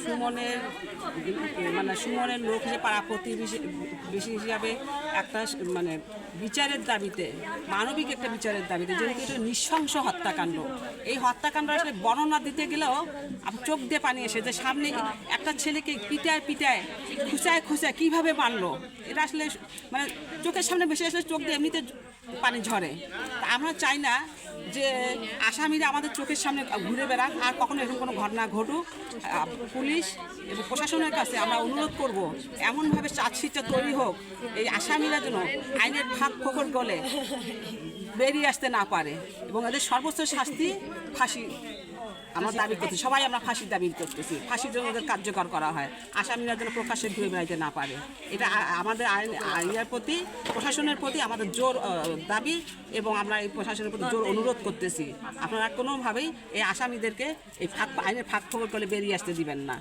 সুমনের মানে সুমনের লোক হিসেবে পাড়া প্রতিবেশী হিসাবে একটা মানে বিচারের দাবিতে, মানবিক একটা বিচারের দাবিতে, যেহেতু এটা নৃশংস হত্যাকাণ্ড। এই হত্যাকাণ্ড আসলে বর্ণনা দিতে গেলেও চোখ দিয়ে পানি এসে, যে সামনে একটা ছেলেকে পিটায় খুঁচায় কীভাবে মারলো, এটা আসলে মানে চোখের সামনে বেশি আসলে চোখ দিয়ে এমনিতে পানি ঝরে। তা আমরা চাই না যে আসামিরা আমাদের চোখের সামনে ঘুরে বেড়াক, আর কখনো এরকম কোনো ঘটনা ঘটুক। পুলিশ এবং প্রশাসনের কাছে আমরা অনুরোধ করব, এমনভাবে চার্জশিটটা তৈরি হোক এই আসামিরা যেন আইনের ফাঁক ফোকর গলে বেরিয়ে আসতে না পারে, এবং এদের সর্বোচ্চ শাস্তি ফাঁসি আমরা দাবি করছি। সবাই আমরা ফাঁসির দাবি করতেছি, ফাঁসির জন্য ওদের কার্যকর করা হয়, আসামিরা যেন প্রকাশ্যে ঘুরে বেড়াইতে না পারে। এটা আমাদের আইনের প্রতি, প্রশাসনের প্রতি আমাদের জোর দাবি, এবং আমরা এই প্রশাসনের প্রতি জোর অনুরোধ করতেছি, আপনারা কোনোভাবেই এই আসামিদেরকে এই আইনের ফাঁক ফোকর করে বেরিয়ে আসতে দিবেন না।